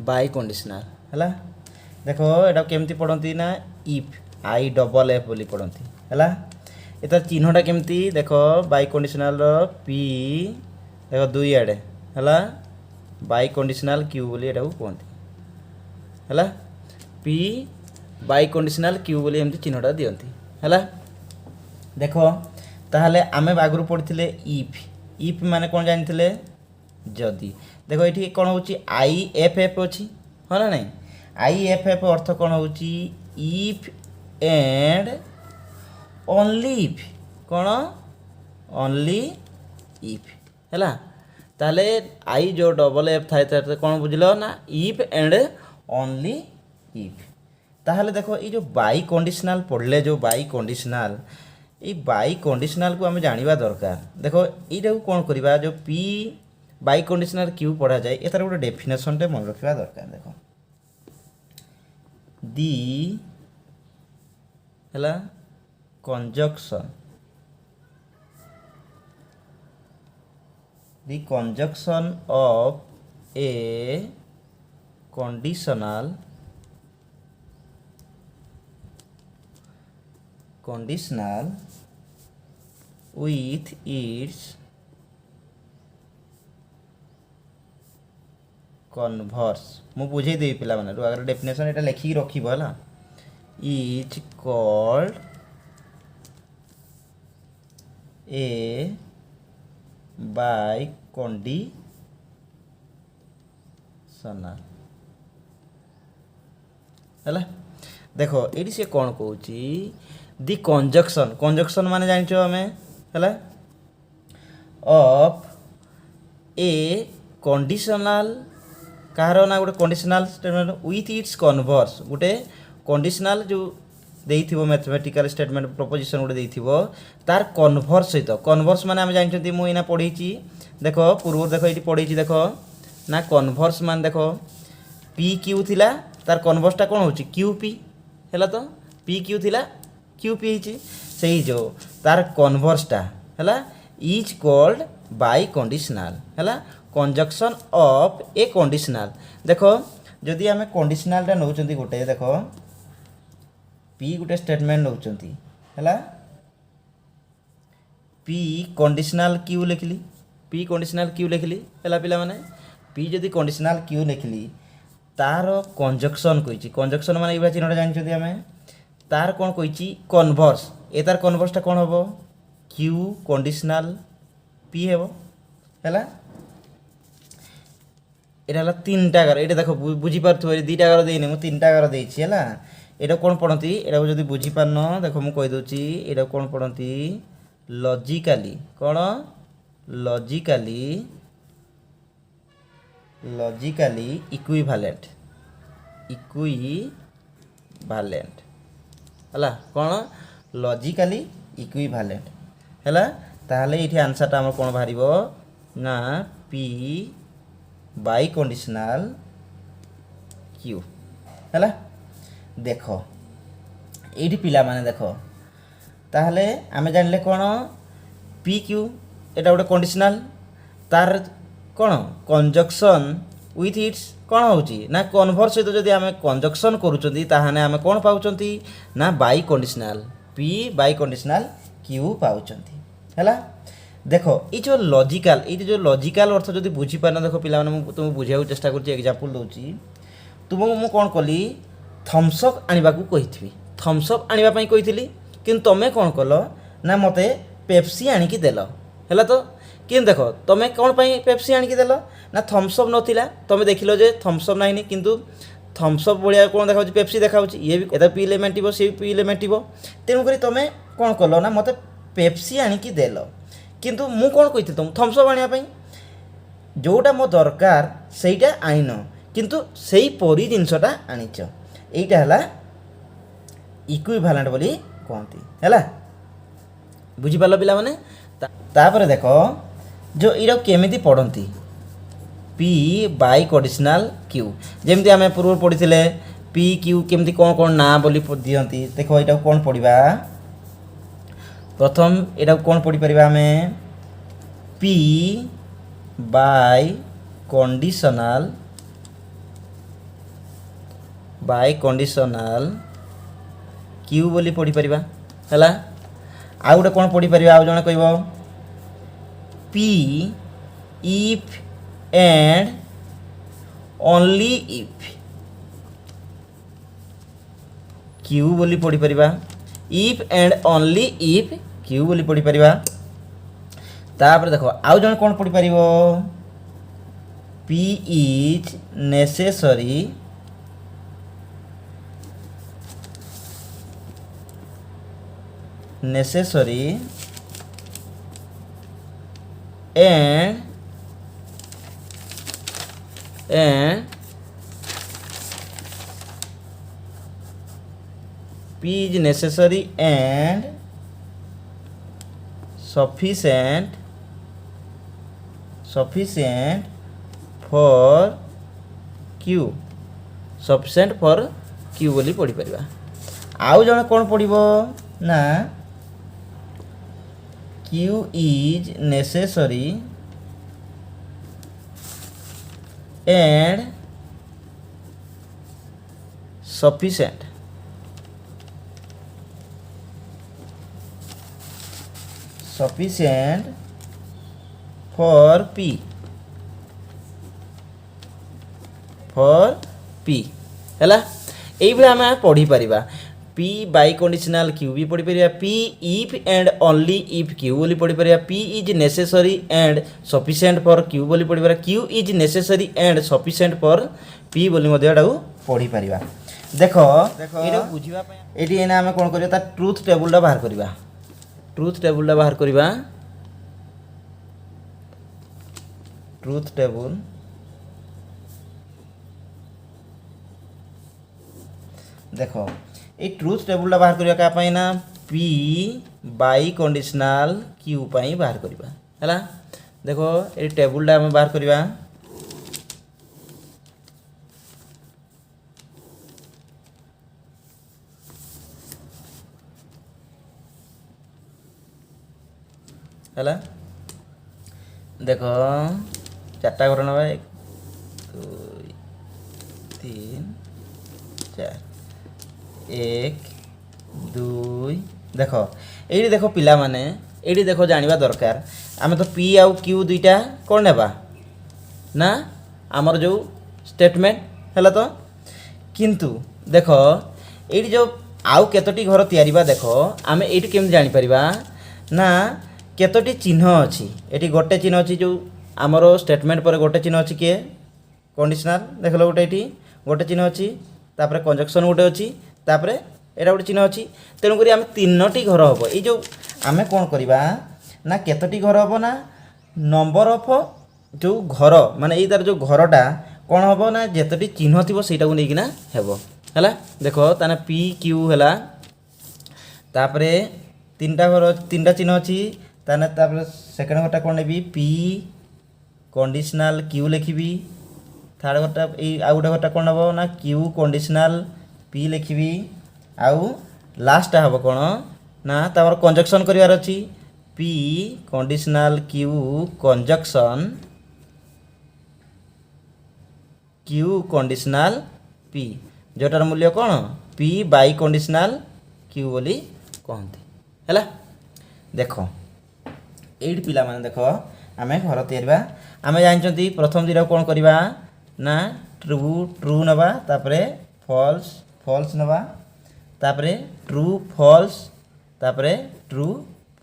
बाय कंडीशनल है देखो एटा केमती पढ़ती ना इफ आई डबल एफ बोली पढ़ती है एतार चिन्हटा केमती देखो बाय कंडीशनल पी देखो दुई आड़े है बाय कंडीशनल क्यू बोली एटा कहती है पी बाय कंडीशनल क्यू बोली एमती चिन्हटा दियंती है देखो ताहले आमे आगु पढ़ी इफ इफ माने कौन जानी जदि देखो ये कौन हो आई एफ एफ अच्छी हाँ ना नहीं आई एफ एफ अर्थ कौन हो इफ एंड ओनली इफ कौन ओनली इफ है ताले आई जो डबल एफ थाए कौन बुझल ना इफ एंड ओनली इफ ताहले देखो ये जो बाई कंडीशनल पढ़ले जो बाई कंडीशनल ये बाई कंडीशनल को आम जाना दरकार देखो ये कौन करवा जो पी बाई कंडीशनल क्यों पढ़ा जाए यार गोटे डेफिनेशन टे मन रखा दरकार देखो दी है conjunction the conjunction of a conditional with its converse मु बुझे देवी पिला माने अगर डेफिनेशन एटा लिखि रखिबो हला is called a bye conditional है देखो ये सी कौन कौन दि कंजक्शन कंजक्शन माने जानिछो हमें है ऑफ ए कंडीशनल कहार ना गोटे conditional statement with its converse गोटे कंडीशनल जो देइथिबो मैथमेटिकल स्टेटमेंट प्रोपोजिशन गोटे देइथिबो तार कन्वर्स सहित कन्वर्स माने हम जानछथि मु इना पढीची देखो पूर्व देखो ये पढ़ी देखो ना कन्वर्स मान देखो पी क्यू थिला तार कन्वर्सटा कौन होची क्यू पी है तो पी क्यू थिला क्यू पी होची सही जो तार कन्वर्सटा है इज कॉल्ड बाय कंडीशनल है कंजक्शन ऑफ ए कंडीशनल देखो जदि आम कंडीशनलटा नौचंती गोटे देखो पी गोटे स्टेटमेंट नौचंती है पी कंडीशनल क्यू लिखली पी कंडीशनल क्यू लिखली है पिला माने पी जदि कंडीशनल क्यू लिखली तार कंजक्शन कही कंजक्शन माने ये चिन्हटा जानते आम तार कौन कही कन्वर्स ए तार कन्वर्सटा कौन हम क्यू कंडीशनल पी है यहाँ तीन टागर ये देख बुझीपार दीटा घर देनी मुझे तीन टागर देती है यहाँ कौन पढ़ती यहाँ जो बुझीपारन देख मुझे कहीदे यहाँ कौन पढ़ती लॉजिकली कौन लॉजिकली इक्विवेलेंट है कौन लॉजिकली इक्विवेलेंट है ताहले ये आंसरटा आम कौन बाहर ना पी बाई कंडीशनल क्यू है देख ये पिला माने देख ताहले आम जानले कौन पी क्यू एटा गोटे कंडीशनल तार कौन कंजक्शन विथ इट्स कौन होची ना कन्वर्स सहित जदि आम कंजक्शन करूचंती ताहाने आम कौन पाउचंती ना biconditional P biconditional Q पाउचंती है देखो ये जो लॉजिकल अर्थ जदि बुझी पार ना देखो पिला माने तुम बुझाऊ चेष्टा कर एग्जांपल दूची तुमको मु कौन कली थम्सअप आनिबा को कहिथि थम्सअप आनिबा पई कहिथिली किंतु तमे कौन कल ना मते पेप्सी आनिकी देल है तो कि देखो तुम्हें कौन पाई पेप्सी आनिकी देल ना थम्सअप नथिला तुम्हें देखिलो जे थम्सअप नहीं किंतु थम्सअप भाया कौन देखा पेप्सी देखा ये भी एदा पीले मेंटिबो सी पीले मेंटिबो तेणुक तुम्हें कौन कल ना मते पेप्सी आनिकी देल किंतु मु कौन कही तुम थम्सअप आने जोटा मो दरकार सेटा आईन किंतु सेई परी जिनसटा आनीच एटा है इक्विवेलेंट बोली कहती है बुझी पाल पिला माने तापर देखो जो ये केमिति पढ़ती पी बाई कंडीशनल क्यू जमती आम पूर्व पढ़ी पी क्यू केमती कौन कौन ना बोली दियंती देखो यहाँ कौन पढ़ा प्रथम यहाँ कौन पढ़ी पार आम पी बाय कंडीशनल क्यू बोली पढ़ी पार है आउ गोटे कौन पढ़ी पार आउ जने कह P if and only if Q बोली पढ़ी पार if and only if Q बोली पढ़ी पार तापर देखो आउ जन कौन पढ़ी पार P is necessary necessary and P is necessary and sufficient for Q sufficient for Q बोली पढ़ी परिबा। आउ जण कोन पढ़िबो ना Q is necessary and sufficient for P हैला एई भले हम पढ़ी परिबा P बाई कंडीशनल Q भी पढ़ी परिबा P if and only if Q बोली पढ़ी परिबा P is necessary and sufficient for Q बोली पढ़ी परिबा Q is necessary and sufficient for P बोली मध्ये एटाऊ पढ़ी परिबा। देखो एटा बुझिबा पय एटी एना हम कोन करिया ता ट्रुथ टेबल डा बाहर करिबा ट्रुथ टेबल देखो ये ट्रुथ टेबल बाहर करिया का पय ना P बाई कंडीशनल Q पय बाहर करिबा हैला। देखो ये टेबल डा हम बाहर करिबा हैला। देखो चारटा घर नबा 1 2 3 4 1 2 देखो ये देखो पिला माने ये देखो जानिबा दरकार आमे तो P आउ Q दुईटा कोन नेबा ना आमर जो स्टेटमेंट हैला तो किंतु देखो ये जो आउ केतोटी घर तयारीबा देखो आमे एटी केम जानि परिबा ना केतोटी चिन्ह अछि एटी गोटे चिन्ह अछि जो आमर स्टेटमेंट पर गोटे चिन्ह अछि के कंडीशनल देखलो गोटे एटी गोटे चिन्ह अछि तापर कंजक्शन गोटे अछि तापर एटा गोटे चिन्ह अछि तेनु करी आमे तीनोटी घर हबो ए जो आमे कोन करबा ना केतोटी घर हबो ना नंबर ऑफ जो घर माने ए तार जो घरटा कोन हबो ना जेतोटी चिन्ह थिबो सेटा को नेकिना हेबो हैला। देखो ताना P Q हैला तापर तीनटा चिन्ह अछि ताने तापर सेकंड घरटा कोन नेबी P कंडीशनल Q लिखिबी थर्ड घरटा ए आ गुटे घरटा कोन हबो ना Q कंडीशनल P लिखिबी आउ लास्ट हबो कोन ना तापर कंजक्शन करिवार अछि P conditional Q conjunction Q conditional P जोटार मूल्य कोन P बाई कंडीशनल Q बोली कहंती हैला। देखो एट पिला माने देखो आमे घर तयारबा आमे जानचंती प्रथम दिरा कोन करबा ना ट्रू नबा तापरे फॉल्स नबा तापरे ट्रू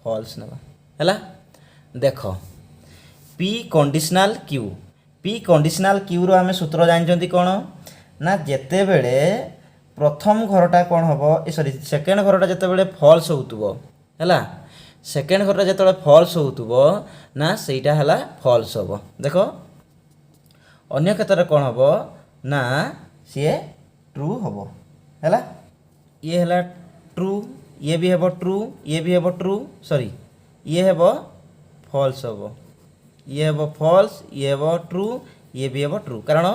फॉल्स नबा हैला। देखो P कंडीशनल Q रो आमे सूत्र जानचंती कोन ना जेते बेले प्रथम घरटा कोन हबो सॉरी सेकंड घरटा जेते बेले फॉल्स होतुबो हैला सेकेंड घरटा जेतबे फॉल्स होतुबो ना सेटा हला फॉल्स होबो। देखो अन्य क्षेत्र कोन होबो ना से ट्रू होबो हैला ये हला ट्रू ये भी हेबो ट्रू सॉरी ये हेबो फॉल्स होबो ये हेबो फॉल्स ये हेबो ट्रू ये भी हेबो ट्रू कारण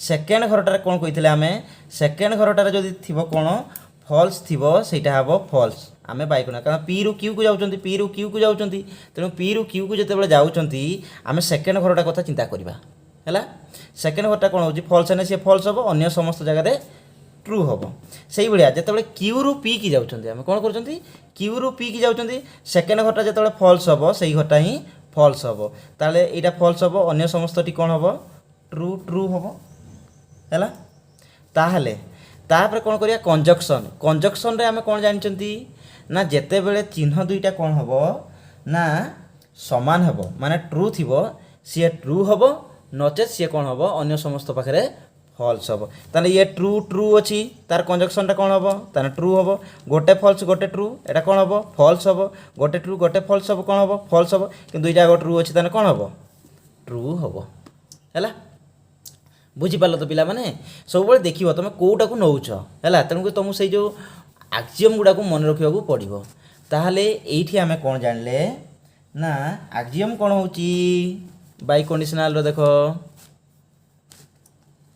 सेकेंड घरटा कोन कहितले आमे सेकेंड घरटा जदी थिबो कोन फॉल्स थिबो सेटा हेबो फॉल्स आमे बाइकना कारण P रु Q को जाउचंती तेणु P रु Q को जते बेले जाउचंती आमे सेकेंड घरटा कथा चिंता करबा हैला। सेकेंड घरटा कोन होची फॉल्स ने से फॉल्स होबो अन्य समस्त जगह रे ट्रू होबो सेही बलिया जते बेले Q रु P की जाउचंती आमे कोन करचंती Q रु P की जाउचंती सेकेंड घरटा जते बेले फॉल्स होबो सेही घरटा ही फॉल्स होबो ताले एटा फॉल्स होबो अन्य समस्तटी कोन होबो ट्रू होबो हैला। ताहले तापर कोन करिया कंजक्शन रे आमे कोन जानचंती ना जेते बेले चिन्ह दुईटा कोन होबो ना समान होबो माने ट्रू थिबो सी ट्रू होबो नचे सी कोन होबो अन्य समस्त पाखरे फॉल्स हम ताने ये ट्रू ट्रू अच्छी तार कंजक्शनटा कौन हम ताने ट्रू हम गोटे फॉल्स गोटे ट्रू एटा कौन हम फॉल्स हम गोटे ट्रू गोटे फॉल्स हम कौन हम फॉल्स हम कि दुईटा जाक ट्रू अच्छी ताने कौन हम ट्रू हम है बुझीपार तो पिला माने सब देख तुम कौटा को नौच है तेणुक तुमको से जो आक्जियम गुड़ा को मन रखा पड़ो ताहले एठी आमे कौन जानले ना आक्जियम कौन होची बाई कंडीशनल रो देखो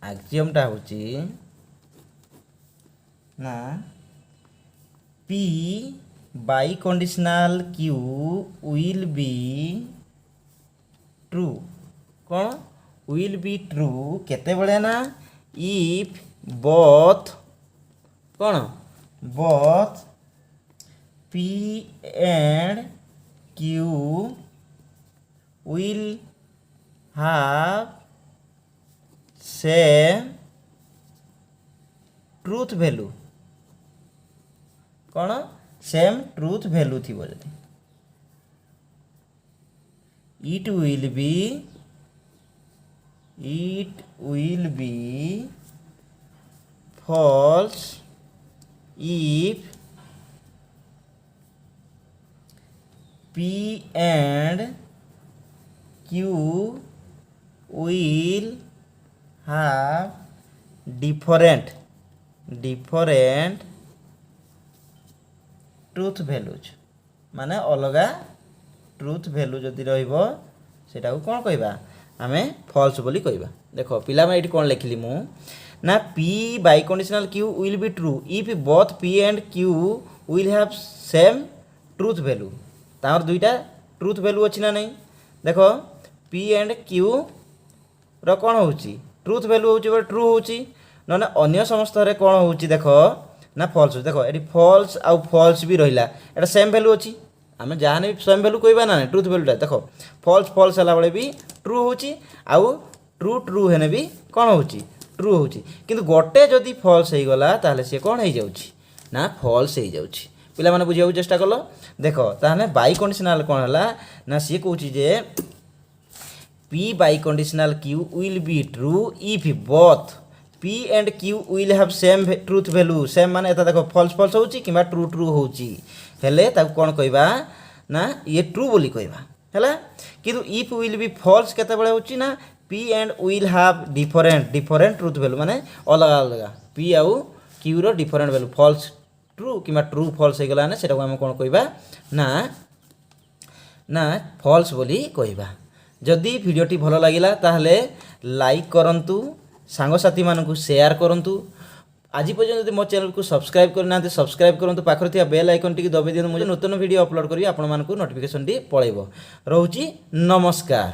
आक्जियमटा होची ना P biconditional Q will be true कौन विल बी ट्रू केते बळे ना इफ बोथ कौन both P and Q will have same truth value कौन सेम ट्रूथ वैल्यू थी जदि it will be false if P and Q will have different truth values माने अलगा truth value जदि रहिबो सेटा को कोन कहबा आमे फॉल्स बोली कहबा देखो पिला में एठी कोन लिखली मु ना P bye conditional Q will be true if both P and Q will have same truth value तार दुईटा ट्रूथ वैल्यू अच्छी ना नहीं देखो P एंड Q रो कौन होची ट्रूथ वैल्यू होची बट ट्रू होची न अन्य समस्त रे कौन होची देखो ना फॉल्स देखो एटी फॉल्स आउ फॉल्स भी रहिला एटा सेम वैल्यू अछि आमे जाने सेम वैल्यू कहबा ना ट्रूथ वैल्यूटा देखो फॉल्स फॉल्स हला बळे भी ट्रू होची आउ ट्रू ट्रू हेने भी कौन होची ट्रू होची किंतु गोटे जदी फॉल्स हे गला ताले से कौन हे जाउची ना फॉल्स हे जाउची पिला माने बुझिया चेष्टा कलो देखो ताहले बाई कंडीशनल कौन हला ना सी कहूची जे P by conditional Q will be true if both P and Q will have same truth value same माने एता देखो फॉल्स फॉल्स होची किबा ट्रू ट्रू होची हेले ताको कोन कहबा ना ये ट्रू बोली कहबा हैला किंतु इफ विल बी फॉल्स केते बेले होची ना P and will have different truth value माने अलग अलग P आउ Q रो डिफरेंट वैल्यू फॉल्स ट्रू कि ट्रू फॉल्स हो गला सेटा को आम कौन कहबा ना ना फॉल्स बोली कहबा जदि वीडियोटी भल लगिला ताहले लाइक करंतु सांगसाथी मानकु शेयर करंतु आज पर्यंत मो चैनल को सब्सक्राइब करना सब्सक्राइब करंतु पाखर थिया बेल आइकन टी दबे दियनु मुझे नूतन वीडियो अपलोड करी आपण मानकु नोटिफिकेशन टी पळेबो रहउची नमस्कार।